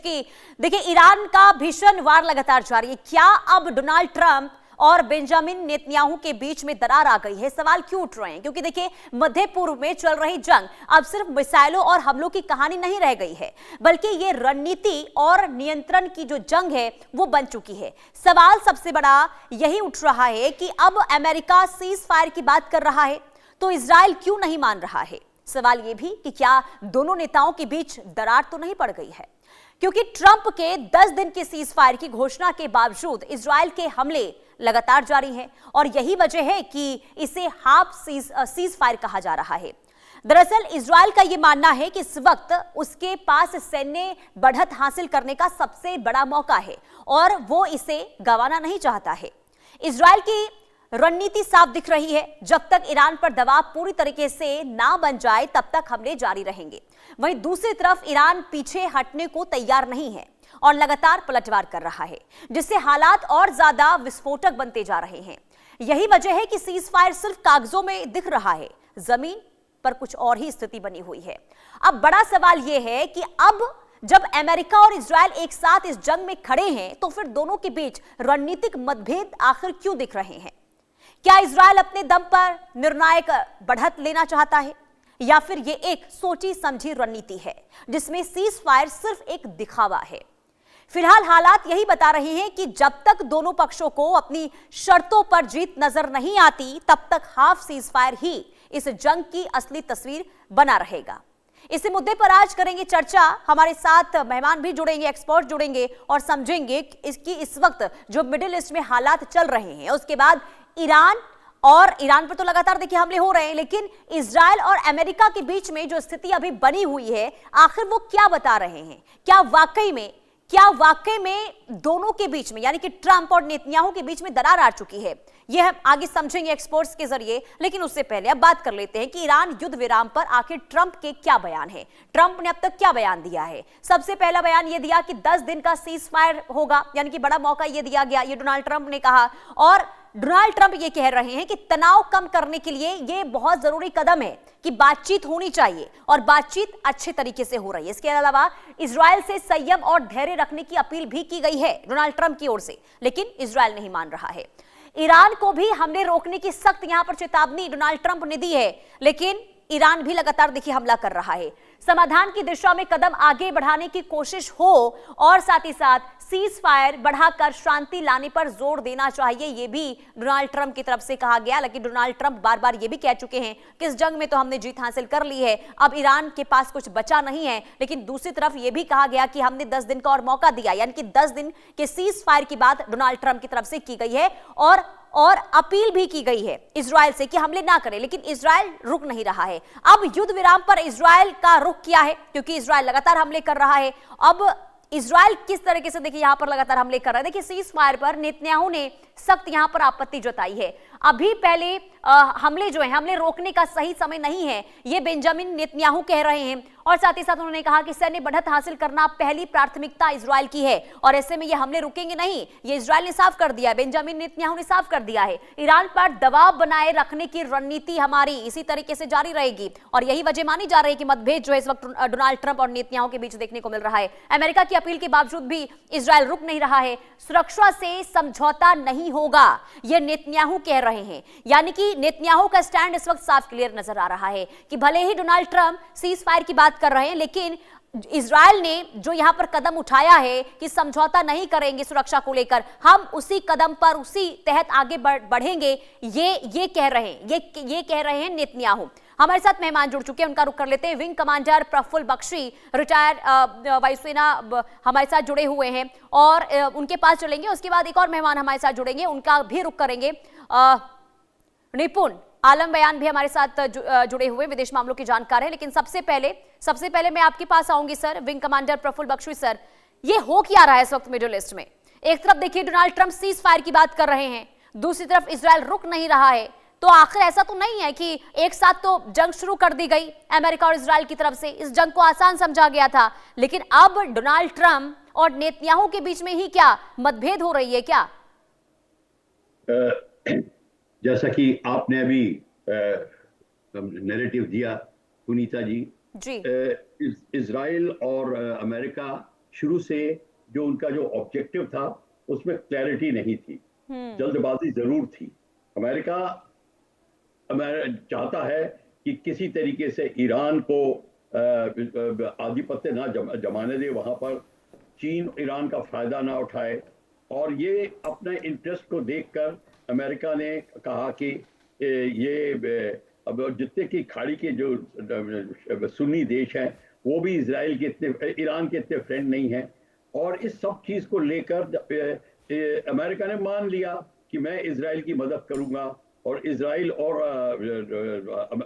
कि देखिए ईरान का भीषण वार लगातार जारी है। क्या अब डोनाल्ड ट्रंप और बेंजामिन नेतन्याहू के बीच में दरार आ गई है? सवाल क्यों उठ रहे हैं? क्योंकि देखिए मध्य पूर्व में चल रही जंग अब सिर्फ मिसाइलों और हमलों की कहानी नहीं रह गई है, बल्कि ये रणनीति और नियंत्रण की जो जंग है वो बन चुकी है। सवाल सबसे बड़ा यही उठ रहा है कि अब अमेरिका सीज फायर की बात कर रहा है तो इजराइल क्यों नहीं मान रहा है। सवाल यह भी कि क्या दोनों नेताओं के बीच दरार तो नहीं पड़ गई है, क्योंकि ट्रंप के 10 दिन की सीज फायर की घोषणा के बावजूद इजराइल के हमले लगातार जारी हैं और यही वजह है कि इसे हाफ सीज फायर कहा जा रहा है। दरअसल इजराइल का यह मानना है कि इस वक्त उसके पास सैन्य बढ़त हासिल करने का सबसे बड़ा मौका है और वो इसे गंवाना नहीं चाहता है। इजराइल की रणनीति साफ दिख रही है, जब तक ईरान पर दबाव पूरी तरीके से ना बन जाए तब तक हमले जारी रहेंगे। वहीं दूसरी तरफ ईरान पीछे हटने को तैयार नहीं है और लगातार पलटवार कर रहा है, जिससे हालात और ज्यादा विस्फोटक बनते जा रहे हैं। यही वजह है कि सीज फायर सिर्फ कागजों में दिख रहा है, जमीन पर कुछ और ही स्थिति बनी हुई है। अब बड़ा सवाल यह है कि अब जब अमेरिका और इजराइल एक साथ इस जंग में खड़े हैं तो फिर दोनों के बीच रणनीतिक मतभेद आखिर क्यों दिख रहे हैं? क्या इजराइल अपने दम पर निर्णायक बढ़त लेना चाहता है या फिर यह एक सोची समझी रणनीति है जिसमें सीज फायर सिर्फ एक दिखावा है? फिलहाल हालात यही बता रहे हैं कि जब तक दोनों पक्षों को अपनी शर्तों पर जीत नजर नहीं आती तब तक हाफ सीज फायर ही इस जंग की असली तस्वीर बना रहेगा। इसी मुद्दे पर आज करेंगे चर्चा। हमारे साथ मेहमान भी जुड़ेंगे, एक्सपर्ट जुड़ेंगे और समझेंगे इसकी इस वक्त जो मिडिल ईस्ट में हालात चल रहे हैं, उसके बाद ईरान पर तो लगातार देखिए हमले हो रहे हैं, लेकिन इजराइल और अमेरिका के बीच में जो स्थिति अभी बनी हुई है आखिर वो क्या बता रहे हैं? क्या वाकई में दोनों के बीच में यानी कि ट्रंप और नेतन्याहू के बीच में दरार आ चुकी है? यह हम आगे समझेंगे एक्सपर्ट्स के जरिए, लेकिन उससे पहले अब बात कर लेते हैं कि ईरान युद्ध विराम पर आखिर ट्रंप के क्या बयान है। ट्रंप ने अब तक क्या बयान दिया है? सबसे पहला बयान यह दिया कि 10 दिन का सीज फायर होगा, यानी कि बड़ा मौका यह दिया गया, ये डोनाल्ड ट्रंप ने कहा। और डोनाल्ड ट्रंप ये कह रहे हैं कि तनाव कम करने के लिए यह बहुत जरूरी कदम है कि बातचीत होनी चाहिए और बातचीत अच्छे तरीके से हो रही है। इसके अलावा इजराइल से संयम और धैर्य रखने की अपील भी की गई है डोनाल्ड ट्रंप की ओर से, लेकिन इजराइल नहीं मान रहा है। ईरान को भी हमले रोकने की सख्त यहां पर चेतावनी डोनाल्ड ट्रंप ने दी है, लेकिन ईरान भी लगातार देखिए हमला कर रहा है। समाधान की दिशा में कदम आगे बढ़ाने की कोशिश हो और साथ ही साथ सीज फायर बढ़ाकर शांति लाने पर जोर देना चाहिए, यह भी डोनाल्ड ट्रंप की तरफ से कहा गया। लेकिन डोनाल्ड ट्रंप बार बार यह भी कह चुके हैं कि इस जंग में तो हमने जीत हासिल कर ली है, अब ईरान के पास कुछ बचा नहीं है। लेकिन दूसरी तरफ यह भी कहा गया कि हमने 10 दिन का और मौका दिया, यानी कि 10 दिन के सीज फायर की बात डोनाल्ड ट्रंप की तरफ से की गई है और अपील भी की गई है इजराइल से कि हमले ना करें, लेकिन इजराइल रुक नहीं रहा है। अब युद्ध विराम पर इजराइल का रुख क्या है, क्योंकि इजराइल लगातार हमले कर रहा है। अब इजराइल किस तरीके से देखिए यहां पर लगातार हमले कर रहा है। देखिए सीज फायर पर नेतन्याहू ने सख्त यहां पर आपत्ति जताई है। अभी पहले हमले जो है, हमले रोकने का सही समय नहीं है, ये बेंजामिन नेतन्याहू कह रहे हैं। और साथ ही साथ उन्होंने कहा कि सैन्य बढ़त हासिल करना पहली प्राथमिकता इजराइल की है और ऐसे में ये हमले रुकेंगे नहीं, ये इजराइल ने साफ कर दिया, बेंजामिन नेतन्याहू ने साफ कर दिया है। ईरान पर दबाव बनाए रखने की रणनीति हमारी इसी तरीके से जारी रहेगी और यही वजह मानी जा रही है कि मतभेद जो है इस वक्त डोनाल्ड ट्रंप और नेतन्याहू के बीच देखने को मिल रहा है। अमेरिका की अपील के बावजूद भी इजराइल रुक नहीं रहा है। सुरक्षा से समझौता नहीं होगा, यह नेतन्याहू कह रहे हैं। यानी कि नेतन्याहू का स्टैंड इस वक्त साफ क्लियर नजर आ रहा है कि भले ही डोनाल्ड ट्रंप सीज फायर की बात कर रहे हैं, लेकिन इजराइल ने जो यहां पर कदम उठाया है कि समझौता नहीं करेंगे सुरक्षा को लेकर, हम उसी कदम पर उसी तहत आगे बढ़ेंगे, ये कह रहे हैं नेतन्याहू। हमारे साथ मेहमान जुड़ चुके हैं, उनका रुख कर लेते हैं। Wing commander Praful Bakshi, retired वायुसेना, हमारे साथ जुड़े हुए हैं और उनके पास चलेंगे। उसके बाद एक और मेहमान हमारे साथ जुड़ेंगे, उनका भी रुख करेंगे। निपुण आलम बयान भी हमारे साथ जुड़े हुए विदेश मामलों के जानकार हैं। लेकिन सबसे पहले मैं आपके पास आऊंगी sir, wing commander Praful Bakshi sir, ये हो क्या रहा है इस वक्त मिडिल ईस्ट में? एक तरफ देखिए डोनाल्ड ट्रंप सीज फायर की बात कर रहे हैं, दूसरी तरफ इजराइल रुक नहीं रहा है, तो आखिर ऐसा तो नहीं है कि एक साथ तो जंग शुरू कर दी गई अमेरिका और इजराइल की तरफ से, इस जंग को आसान समझा गया था, लेकिन अब डोनाल्ड ट्रंप और नेतन्याहू के बीच में ही क्या मतभेद हो रही है क्या? जैसा कि आपने अभी नैरेटिव दिया सुनीता जी, जी, इजराइल और अमेरिका शुरू से जो उनका जो ऑब्जेक्टिव था उसमें क्लैरिटी नहीं थी, जल्दबाजी जरूर थी। अमेरिका चाहता है कि किसी तरीके से ईरान को आधिपत्य ना जमाने दे वहां पर, चीन ईरान का फायदा ना उठाए, और ये अपने इंटरेस्ट को देखकर अमेरिका ने कहा कि ये अब जितने की खाड़ी के जो सुन्नी देश हैं वो भी इसराइल के इतने, ईरान के इतने फ्रेंड नहीं हैं, और इस सब चीज को लेकर अमेरिका ने मान लिया कि मैं इसराइल की मदद करूंगा। और इसराइल और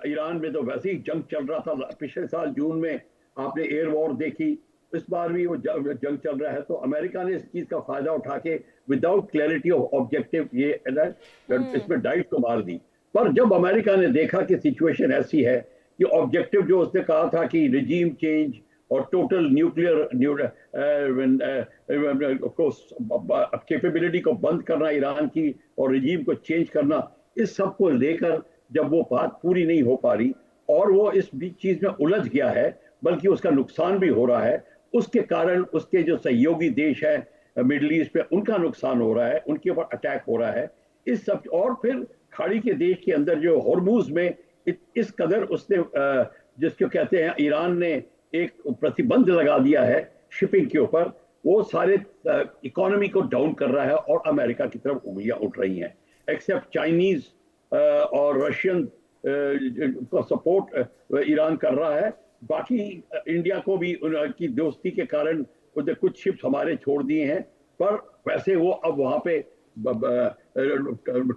ईरान में तो वैसे ही जंग चल रहा था, पिछले साल जून में आपने एयर वॉर देखी, इस बार भी वो जंग चल रहा है। तो अमेरिका ने इस चीज का फायदा उठा के विदाउट क्लैरिटी ऑफ ऑब्जेक्टिव ये इसमें डाइट को मार दी। पर जब अमेरिका ने देखा कि सिचुएशन ऐसी है कि ऑब्जेक्टिव जो उसने कहा था कि रिजीम चेंज और टोटल न्यूक्लियर कैपेबिलिटी को बंद करना ईरान की और रिजीम को चेंज करना, इस सब को लेकर जब वो बात पूरी नहीं हो पा रही और वो इस चीज में उलझ गया है, बल्कि उसका नुकसान भी हो रहा है, उसके कारण उसके जो सहयोगी देश है मिडिल ईस्ट पे उनका नुकसान हो रहा है, उनके ऊपर अटैक हो रहा है, इस सब। और फिर खाड़ी के देश के अंदर जो हॉर्मुज में इस कदर उसने जिसको कहते हैं ईरान ने एक प्रतिबंध लगा दिया है शिपिंग के ऊपर, वो सारे इकोनॉमी को डाउन कर रहा है और अमेरिका की तरफ उंगलियां उठ रही हैं। एक्सेप्ट चाइनीज और रशियन को सपोर्ट ईरान कर रहा है, बाकी इंडिया को भी उनकी दोस्ती के कारण कुछ शिप्स हमारे छोड़ दिए हैं, पर वैसे वो अब वहां पे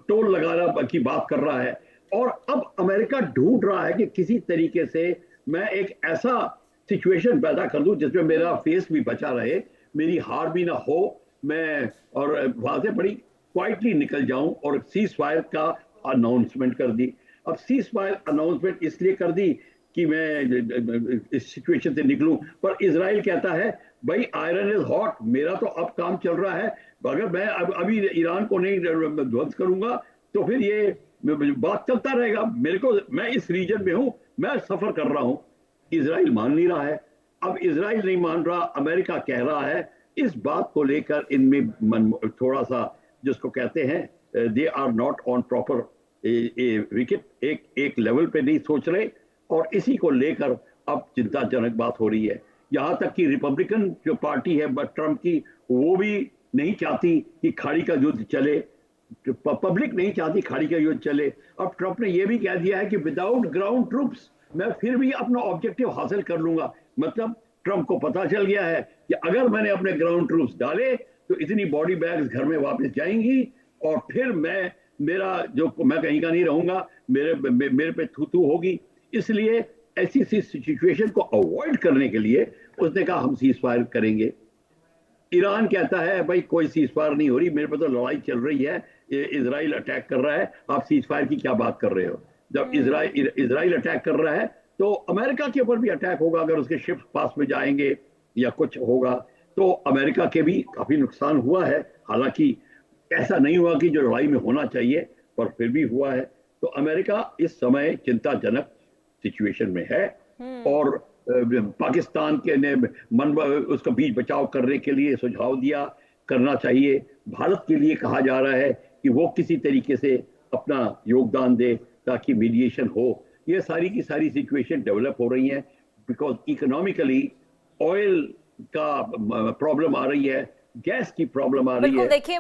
टोल लगाना की बात कर रहा है। और अब अमेरिका ढूंढ रहा है कि किसी तरीके से मैं एक ऐसा सिचुएशन पैदा कर दूं जिसमें मेरा फेस भी बचा रहे, मेरी हार भी ना हो, मैं और वहां से बड़ी क्वाइटली निकल जाऊं, और सीज फायर का अनाउंसमेंट कर दी। अब सीज फायर अनाउंसमेंट इसलिए कर दी कि मैं इस सिचुएशन से निकलूं, पर इजराइल कहता है भाई आयरन इज हॉट, मेरा तो अब काम चल रहा है, अगर मैं अभी ईरान को नहीं ध्वंस करूंगा तो फिर ये बात चलता रहेगा, मेरे को, मैं इस रीजन में हूं, मैं सफर कर रहा हूं। इजराइल मान नहीं रहा है। अब इजराइल नहीं मान रहा, अमेरिका कह रहा है, इस बात को लेकर इनमें थोड़ा सा जिसको कहते हैं they are not on proper wicket, एक लेवल पे नहीं सोच रहे, और इसी को लेकर अब चिंताजनक बात हो रही है। यहां तक कि रिपब्लिकन जो पार्टी है ट्रंप की, वो भी नहीं चाहती कि खाड़ी का युद्ध चले, पब्लिक नहीं चाहती खाड़ी का युद्ध चले। अब ट्रंप ने यह भी कह दिया है कि विदाउट ग्राउंड ट्रूप्स मैं फिर भी अपना ऑब्जेक्टिव हासिल कर लूंगा। मतलब ट्रंप को पता चल गया है कि अगर मैंने अपने ग्राउंड ट्रूप्स डाले तो इतनी बॉडी बैग्स घर में वापस जाएंगी, और फिर मेरा जो मैं कहीं का नहीं रहूंगा, मेरे पे थू होगी। इसलिए ऐसी सिचुएशन को अवॉइड करने के लिए उसने कहा हम सीज फायर करेंगे। ईरान कहता है भाई कोई सीज फायर नहीं हो रही, मेरे पे तो लड़ाई चल रही है, इजराइल अटैक कर रहा है, आप सीज फायर की क्या बात कर रहे हो। जब इजराइल अटैक कर रहा है तो अमेरिका के ऊपर भी अटैक होगा, अगर उसके शिप्स पास में जाएंगे या कुछ होगा तो अमेरिका के भी काफी नुकसान हुआ है। हालांकि ऐसा नहीं हुआ कि जो लड़ाई में होना चाहिए, पर फिर भी हुआ है। तो अमेरिका इस समय चिंताजनक सिचुएशन में है, और पाकिस्तान के ने उसका बीच बचाव करने के लिए सुझाव दिया, करना चाहिए। भारत के लिए कहा जा रहा है कि वो किसी तरीके से अपना योगदान दे ताकि मीडिएशन हो। ये सारी की सारी सिचुएशन डेवलप हो रही है, बिकॉज इकोनॉमिकली ऑयल का प्रॉब्लम आ रही है, गैस की प्रॉब्लम आ रही है। बिल्कुल, देखिए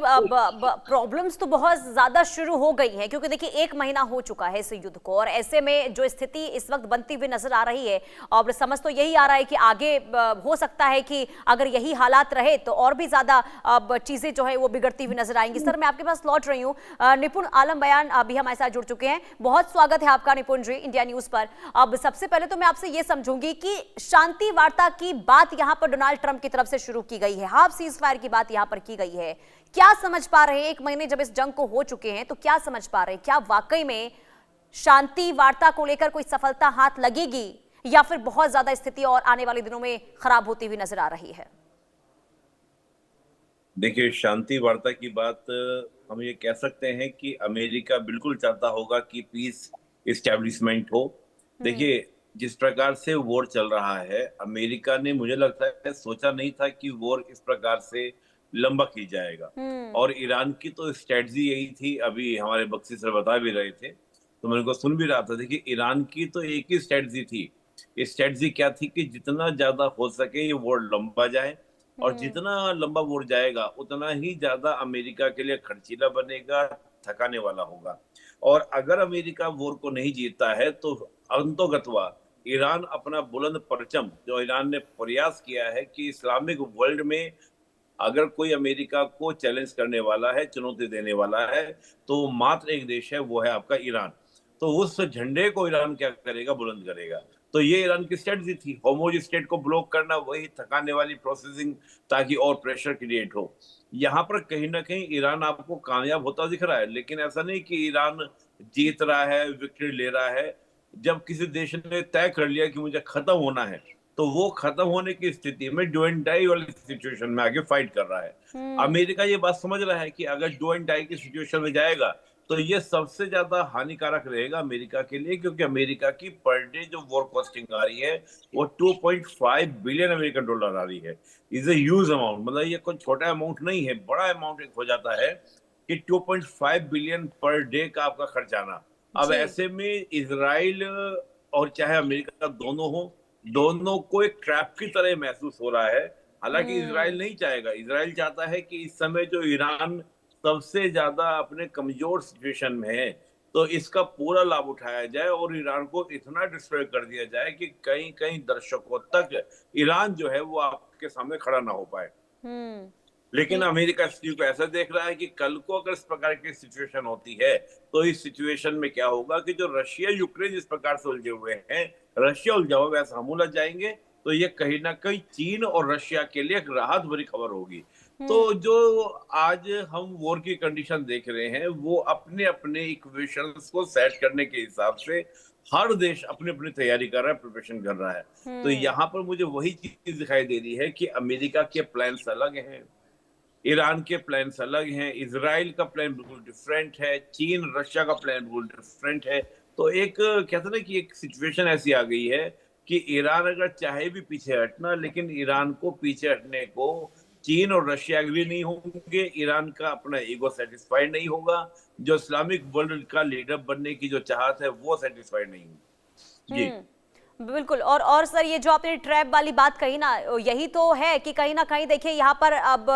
प्रॉब्लम्स तो बहुत ज्यादा शुरू हो गई हैं, क्योंकि देखिए 1 महीना हो चुका है इस युद्ध को, और ऐसे में जो स्थिति इस वक्त बनती हुई नजर आ रही है, और समझ तो यही आ रहा है कि आगे हो सकता है कि अगर यही हालात रहे तो और भी ज्यादा चीजें जो है वो बिगड़ती हुई नजर आएंगी। सर, मैं आपके पास लौट रही हूँ। निपुण आलम बयान अभी हमारे साथ जुड़ चुके हैं। बहुत स्वागत है आपका निपुण जी इंडिया न्यूज पर। अब सबसे पहले तो मैं आपसे ये समझूंगी कि शांति वार्ता की बात यहाँ पर डोनाल्ड ट्रंप की तरफ से शुरू की गई है, हाफ सीज फायर की बात यहां पर की गई है, क्या समझ पा रहे हैं 1 महीने जब इस जंग को हो चुके हैं, तो क्या समझ पा रहे हैं, क्या वाकई में शांति वार्ता को लेकर कोई सफलता हाथ लगेगी, या फिर बहुत ज्यादा स्थिति और आने वाले दिनों में खराब होती हुई नजर आ रही है? देखिए, शांति वार्ता की बात हम ये कह सकते हैं कि अमेरिका बिल्कुल चाहता होगा कि पीस एस्टैब्लिशमेंट हो। देखिए, जिस प्रकार से वॉर चल रहा है, अमेरिका ने मुझे लगता है सोचा नहीं था कि वॉर इस प्रकार से लंबा खींच जाएगा। और ईरान की तो स्ट्रेटजी यही थी, अभी हमारे बख्शी सर बता भी रहे थे, तो मैंने को सुन भी रहा था कि ईरान की तो एक ही स्ट्रेटजी थी। स्ट्रेटजी क्या थी कि जितना ज्यादा हो सके ये वॉर लंबा जाए, और जितना लंबा वॉर जाएगा उतना ही ज्यादा अमेरिका के लिए खर्चीला बनेगा, थकाने वाला होगा। और अगर अमेरिका वॉर को नहीं जीतता है तो अंतोगत्वा ईरान अपना बुलंद परचम जो ईरान ने प्रयास किया है कि इस्लामिक वर्ल्ड में अगर कोई अमेरिका को चैलेंज करने वाला है, चुनौती देने वाला है, तो मात्र एक देश है, वो है आपका ईरान। तो उस झंडे को ईरान क्या करेगा, बुलंद करेगा। तो ये ईरान की स्ट्रेटजी थी, होमोज स्टेट को ब्लॉक करना, वही थकाने वाली प्रोसेसिंग, ताकि और प्रेशर क्रिएट हो। यहाँ पर कहीं ना कहीं ईरान आपको कामयाब होता दिख रहा है, लेकिन ऐसा नहीं कि ईरान जीत रहा है, विक्ट्री ले रहा है। जब किसी देश ने तय कर लिया कि मुझे खत्म होना है, तो वो खत्म होने की स्थिति में डू एंड डाई वाली सिचुएशन में आगे फाइट कर रहा है। अमेरिका ये बात समझ रहा है कि अगर डू एंड डाई की सिचुएशन में जाएगा तो ये सबसे ज्यादा हानिकारक रहेगा अमेरिका के लिए, क्योंकि अमेरिका की पर डे जो वॉर कॉस्टिंग आ रही है वो 2.5 बिलियन अमेरिकन डॉलर आ रही है। इज ए ह्यूज अमाउंट, मतलब ये कोई छोटा अमाउंट नहीं है, बड़ा अमाउंट एक हो जाता है कि 2.5 बिलियन पर डे का आपका खर्च आना। अब ऐसे में इजराइल और चाहे अमेरिका दोनों को एक ट्रैप की तरह महसूस हो रहा है। हालांकि इजराइल नहीं चाहेगा, इजराइल चाहता है कि इस समय जो ईरान सबसे ज्यादा अपने कमजोर सिचुएशन में है, तो इसका पूरा लाभ उठाया जाए और ईरान को इतना डिस्ट्रॉय कर दिया जाए कि कहीं कहीं दर्शकों तक ईरान जो है वो आपके सामने खड़ा ना हो पाए। लेकिन अमेरिका इस चीज को ऐसा देख रहा है कि कल को अगर इस प्रकार की सिचुएशन होती है तो इस सिचुएशन में क्या होगा कि जो रशिया यूक्रेन जिस प्रकार से उलझे हुए हैं, रशिया उलझा हुआ वैसा हम उलझ जाएंगे, तो ये कहीं ना कहीं चीन और रशिया के लिए एक राहत भरी खबर होगी। तो जो आज हम वॉर की कंडीशन देख रहे हैं वो अपने अपने इक्वेशंस को सेट करने के हिसाब से हर देश अपनी अपनी तैयारी कर रहा है, प्रिपरेशन कर रहा है। तो यहाँ पर मुझे वही चीज दिखाई दे रही है कि अमेरिका के प्लान्स अलग हैं, ईरान के प्लान्स अलग हैं, इजराइल का प्लान बिल्कुल डिफरेंट है, चीन रशिया का प्लान बिल्कुल डिफरेंट है। तो एक कहते ना कि एक सिचुएशन ऐसी आ गई है कि ईरान अगर चाहे भी पीछे हटना, लेकिन ईरान को पीछे हटने को चीन और रशिया एग्री नहीं होंगे, ईरान का अपना ईगो सेटिस्फाइड नहीं होगा, जो इस्लामिक वर्ल्ड का लीडर बनने की जो चाहत है वो सेटिस्फाइड नहीं होगी। जी बिल्कुल। और सर ये जो आपने ट्रैप वाली बात कही ना, यही तो है कि कहीं ना कहीं देखिए यहाँ पर अब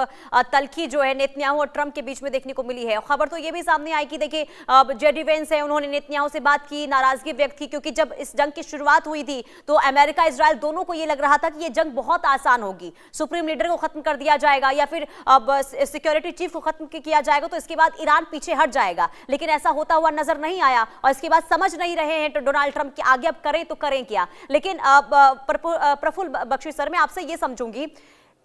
तल्खी जो है नेतन्याहू और ट्रंप के बीच में देखने को मिली है। खबर तो ये भी सामने आई कि देखिए जेडी वेंस है, उन्होंने नेतन्याहू से बात की, नाराजगी व्यक्त की, क्योंकि जब इस जंग की शुरुआत हुई थी तो अमेरिका इजराइल दोनों को ये लग रहा था कि ये जंग बहुत आसान होगी, सुप्रीम लीडर को खत्म कर दिया जाएगा या फिर अब सिक्योरिटी चीफ को खत्म किया जाएगा, तो इसके बाद ईरान पीछे हट जाएगा। लेकिन ऐसा होता हुआ नजर नहीं आया और इसके बाद समझ नहीं रहे हैं तो डोनाल्ड ट्रंप कि आगे अब करें तो करें क्या। लेकिन प्रफुल्ल बख्शी सर, मैं आपसे ये समझूंगी,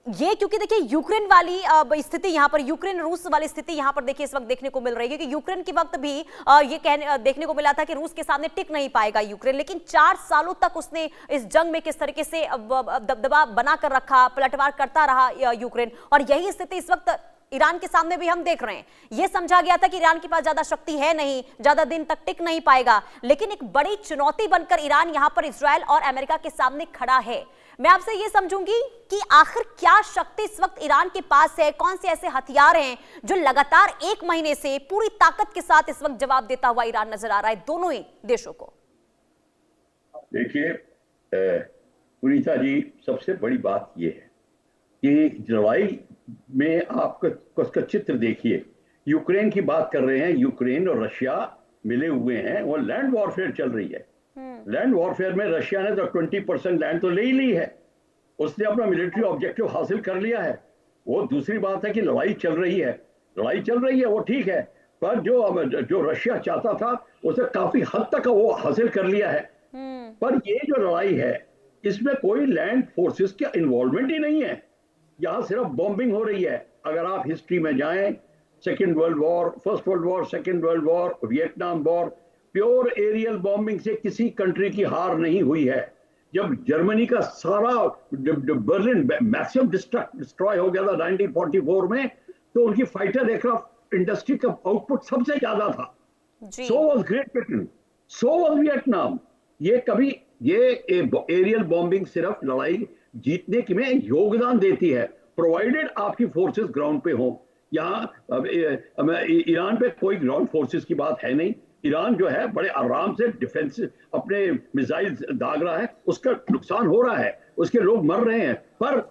ये क्योंकि देखिए यूक्रेन वाली स्थिति यहाँ पर, यूक्रेन रूस वाली स्थिति यहाँ पर देखिए इस वक्त देखने को मिल रही है, क्योंकि यूक्रेन के वक्त भी ये देखने को मिला था कि रूस के सामने टिक नहीं पाएगा यूक्रेन, लेकिन 4 सालों तक उसने इस जंग में किस तरीके से दबदबा बनाकर रखा, पलटवार करता रहा यूक्रेन। और यही स्थिति इस वक्त ईरान के सामने भी हम देख रहे हैं। यह समझा गया था कि ईरान के पास ज्यादा शक्ति है नहीं, ज्यादा दिन तक टिक नहीं पाएगा, लेकिन एक बड़ी चुनौती बनकर ईरान यहां पर इजराइल और अमेरिका के सामने खड़ा है। मैं आपसे यह समझूंगी कि आखिर क्या शक्ति इस वक्त ईरान के पास है, कौन से ऐसे हथियार हैं जो लगातार 1 महीने से पूरी ताकत के साथ इस वक्त जवाब देता हुआ ईरान नजर आ रहा है दोनों ही देशों को। देखिए पुनीता जी, सबसे बड़ी बात यह है कि लड़ाई में आप उसका चित्र देखिए। यूक्रेन की बात कर रहे हैं, यूक्रेन और रशिया मिले हुए हैं, वो लैंड वॉरफेयर चल रही है। लैंड वॉरफेयर में रशिया ने तो 20% लैंड तो ले ही ली है, उसने अपना मिलिट्री ऑब्जेक्टिव हासिल कर लिया है। वो दूसरी बात है कि लड़ाई चल रही है, वो ठीक है, पर जो रशिया चाहता था उसे काफी हद तक वो हासिल कर लिया है। पर ये जो लड़ाई है इसमें कोई लैंड फोर्सेस का इन्वॉल्वमेंट ही नहीं है, यहां सिर्फ बॉम्बिंग हो रही है। अगर आप हिस्ट्री में जाएं, second world war, first world war, second world war, Vietnam war, pure aerial bombing से किसी कंट्री की हार नहीं हुई है। जब जर्मनी का सारा बर्लिन मैक्सिमम डिस्ट्रॉय हो गया था 1944 में, तो उनकी फाइटर एयरक्राफ्ट इंडस्ट्री का आउटपुट सबसे ज्यादा था। So was great Britain, so was Vietnam. ये कभी ये एरियल बॉम्बिंग सिर्फ लड़ाई जीतने की में योगदान देती है, प्रोवाइडेड आपकी फोर्सेस ग्राउंड पे हो। यहाँ ईरान पे कोई ग्राउंड फोर्सेस की बात है नहीं। ईरान जो है बड़े आराम से डिफेंस अपने मिसाइल दाग रहा है, उसका नुकसान हो रहा है, उसके लोग मर रहे हैं, पर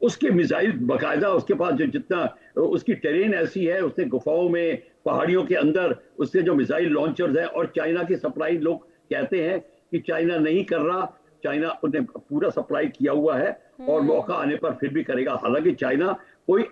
उसके मिसाइल बाकायदा उसके पास जो जितना उसकी टेरेन ऐसी है, उसने गुफाओं में पहाड़ियों के अंदर उससे जो मिसाइल लॉन्चर्स हैं, और चाइना की सप्लाई लोग कहते हैं कि चाइना नहीं कर रहा, चाइना ने पूरा सप्लाई किया हुआ है और मौका आने पर फिर भी करेगा। हालांकि चाइना कोई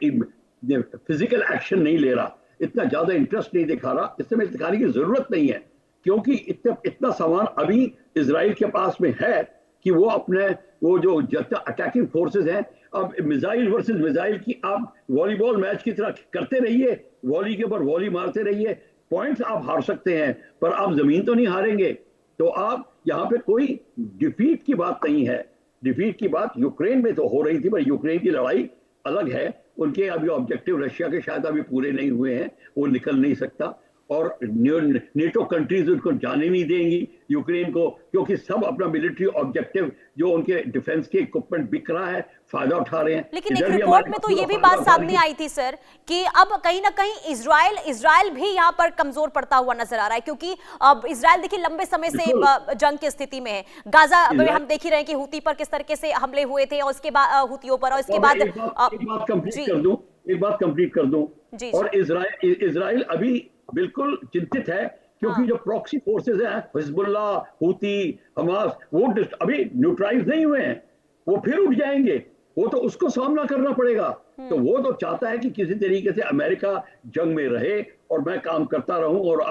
फिजिकल एक्शन नहीं ले रहा, इतना ज्यादा इंटरेस्ट नहीं दिखा रहा, इस समय दिखाने की जरूरत नहीं है, क्योंकि इतना सामान अभी इजराइल के पास में है कि वो अपने वो जो अटैकिंग फोर्सेस हैं, अब मिसाइल वर्सेस मिसाइल की आप वॉलीबॉल मैच की तरह करते रहिए, वॉली के ऊपर वॉली मारते रहिए, पॉइंट्स आप हार सकते हैं पर आप जमीन तो नहीं हारेंगे। तो आप यहाँ पे कोई डिफीट की बात नहीं है। डिफीट की बात यूक्रेन में तो हो रही थी, पर यूक्रेन की लड़ाई अलग है, उनके अभी ऑब्जेक्टिव रशिया के शायद अभी पूरे नहीं हुए हैं, वो निकल नहीं सकता, और नेटो कंट्रीज उनको जाने नहीं देंगी यूक्रेन को, क्योंकि सब अपना मिलिट्री ऑब्जेक्टिव जो उनके डिफेंस के इक्विपमेंट बिक रहा है फायदा उठा रहे हैं। लेकिन एक रिपोर्ट में तो ये भी बात सामने आई थी सर कि अब कहीं ना कहीं इजराइल भी यहाँ पर कमजोर पड़ता हुआ नजर आ रहा है, क्योंकि अब इजराइल देखिए लंबे समय से जंग की स्थिति में है। गाजा में हम देख ही रहे हैं कि हुती पर किस तरीके से हमले हुए थे, और उसके बाद हुतियों पर, और इसके बाद एक बात कंप्लीट कर दूं, और इजराइल अभी बिल्कुल चिंतित है, क्योंकि जो प्रॉक्सी फोर्सेस हैं, हिजबुल्लाह, हुती, हमास, वो अभी न्यूट्रलाइज नहीं हुए हैं, वो फिर उठ जाएंगे, वो तो उसको सामना करना पड़ेगा। तो वो तो चाहता है कि किसी तरीके से अमेरिका जंग में रहे और मैं काम करता रहूं और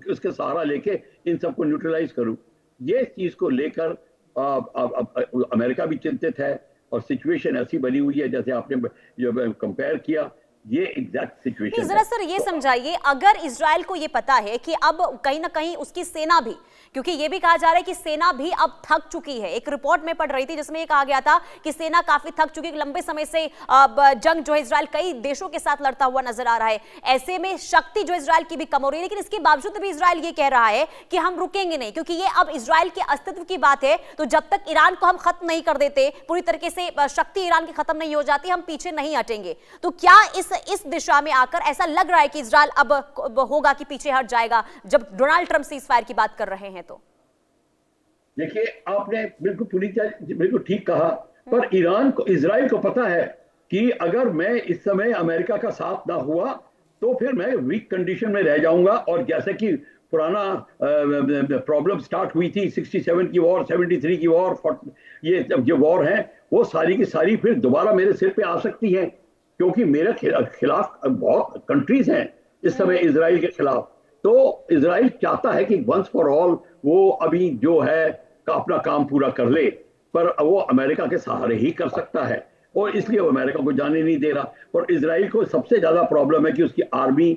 उसके सहारा लेके इन सबको न्यूट्रलाइज करूं। ये चीज को लेकर अमेरिका भी चिंतित है, और सिचुएशन ऐसी बनी हुई है जैसे आपने जो कंपेयर किया, ये एग्जैक्ट सिचुएशन। जरा सर ये समझाइए, अगर इजराइल को ये पता है कि अब कहीं ना कहीं उसकी सेना भी, क्योंकि ये भी कहा जा रहा है कि सेना भी अब थक चुकी है, एक रिपोर्ट में पढ़ रही थी जिसमें ये कहा गया था कि सेना काफी थक चुकी है, लंबे समय से जंग जो है इजराइल कई देशों के साथ लड़ता हुआ नजर आ रहा है, ऐसे में शक्ति जो इजराइल की भी कम हो रही है, लेकिन इसके बावजूद भी इजराइल ये कह रहा है कि हम रुकेंगे नहीं, क्योंकि ये अब इजराइल के अस्तित्व की बात है। तो जब तक ईरान को हम खत्म नहीं कर देते, पूरी तरीके से शक्ति ईरान की खत्म नहीं हो जाती, हम पीछे नहीं हटेंगे। तो क्या इस दिशा में आकर ऐसा लग रहा है कि इजराइल अब होगा कि पीछे हट जाएगा, जब डोनाल्ड ट्रंप सीज़फायर की बात कर रहे हैं? तो देखिए, आपने बिल्कुल ठीक कहा, पर इजराइल को पता है कि अगर मैं इस समय अमेरिका का साथ ना हुआ तो फिर मैं वीक कंडीशन में रह जाऊंगा, और जैसे कि पुराना प्रॉब्लम स्टार्ट हुई थी 67 की वॉर, 73 की वॉर, ये जो वॉर है वो सारी की सारी फिर दोबारा मेरे सिर पे आ सकती हैं, क्योंकि मेरे खिलाफ बहुत कंट्रीज हैं इस समय इजराइल के खिलाफ। तो इजराइल चाहता है कि वंस फॉर ऑल वो अभी जो है अपना काम पूरा कर ले, पर वो अमेरिका के सहारे ही कर सकता है, और इसलिए वो अमेरिका को जाने नहीं दे रहा। और इजराइल को सबसे ज्यादा प्रॉब्लम है कि उसकी आर्मी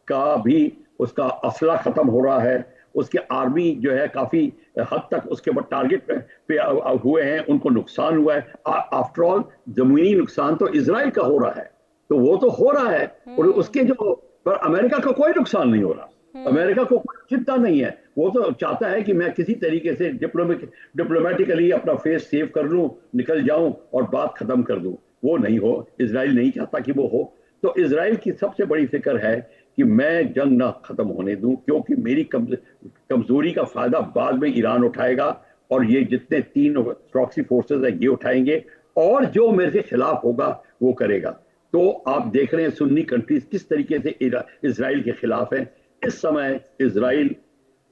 का भी उसका असला खत्म हो रहा है, उसके आर्मी जो है काफी हद तक उसके ऊपर टारगेट पे हुए हैं, उनको नुकसान हुआ है। आफ्टर ऑल जमीनी नुकसान तो इजराइल का हो रहा है, तो वो तो हो रहा है, और उसके जो पर अमेरिका का कोई नुकसान नहीं हो रहा, अमेरिका को कोई चिंता नहीं है। वो तो चाहता है कि मैं किसी तरीके से डिप्लोमेटिकली अपना फेस सेव कर लूं, निकल जाऊं और बात खत्म कर दूं। वो नहीं हो, इजराइल नहीं चाहता कि वो हो। तो इजराइल की सबसे बड़ी फिक्र है कि मैं जंग ना खत्म होने दूं, क्योंकि मेरी कमजोरी का फायदा बाद में ईरान उठाएगा, और ये जितने 3 प्रॉक्सी फोर्सेस है ये उठाएंगे, और जो मेरे के खिलाफ होगा वो करेगा। तो आप देख रहे हैं सुन्नी कंट्रीज किस तरीके से इजराइल के खिलाफ है। इस समय इजराइल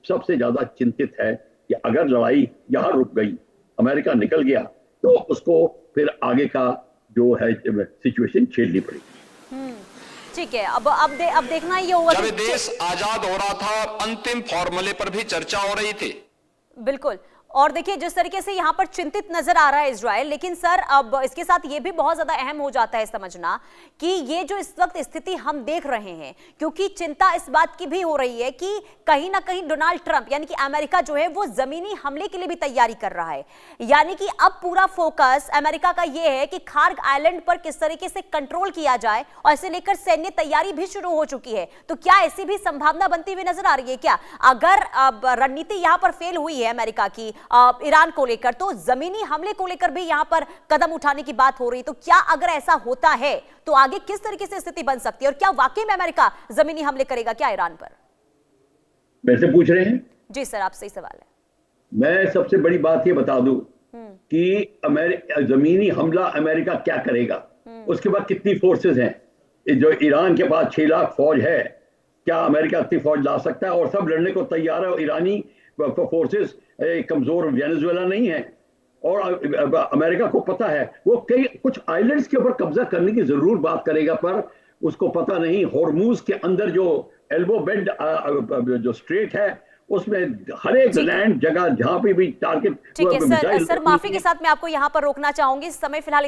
सबसे ज्यादा चिंतित है कि अगर लड़ाई यहां रुक गई, अमेरिका निकल गया, तो उसको फिर आगे का जो है सिचुएशन झेलनी पड़ेगी। ठीक है, अब देखना ये होगा जब देश आजाद हो रहा था, अंतिम फॉर्मूले पर भी चर्चा हो रही थी। बिल्कुल, और देखिए जिस तरीके से यहाँ पर चिंतित नजर आ रहा है इजराइल, लेकिन सर अब इसके साथ ये भी बहुत ज्यादा अहम हो जाता है समझना कि ये जो इस वक्त स्थिति हम देख रहे हैं, क्योंकि चिंता इस बात की भी हो रही है कि कहीं ना कहीं डोनाल्ड ट्रंप यानी कि अमेरिका जो है वो जमीनी हमले के लिए भी तैयारी कर रहा है। यानी कि अब पूरा फोकस अमेरिका का ये है कि खार्ग आइलैंड पर किस तरीके से कंट्रोल किया जाए, और इसे लेकर सैन्य तैयारी भी शुरू हो चुकी है। तो क्या ऐसी भी संभावना बनती हुई नजर आ रही है क्या? अगर रणनीति यहाँ पर फेल हुई है अमेरिका की, ईरान को लेकर, तो जमीनी हमले को लेकर भी यहां पर कदम उठाने की बात हो रही। तो क्या अगर ऐसा होता है तो आगे किस तरीके से स्थिति बन सकती है, और क्या वाकई में अमेरिका जमीनी हमले करेगा क्या ईरान पर? मेरे से पूछ रहे हैं? जी सर, आपसे ही सवाल है। मैं सबसे बड़ी बात ये बता दूं कि जमीनी हमला अमेरिका क्या करेगा, उसके बाद कितनी फोर्सेस हैं। जो ईरान के पास 6 लाख फौज है, क्या अमेरिका इतनी फौज ला सकता है? और सब लड़ने को तैयार है। और ईरानी फोर्सेस कमजोर वेनेजुएला नहीं है। और अमेरिका को पता है वो कुछ आइलैंड्स के ऊपर कब्जा करने की जरूर बात करेगा, पर उसको पता नहीं हॉर्मूज के अंदर जो एल्बो बेंड जो स्ट्रेट है, उसमें हर एक लैंड जगह जहां पे भी टारगेट। ठीक है सर, माफी के साथ मैं आपको यहां पर रोकना चाहूंगी। इस समय फिलहाल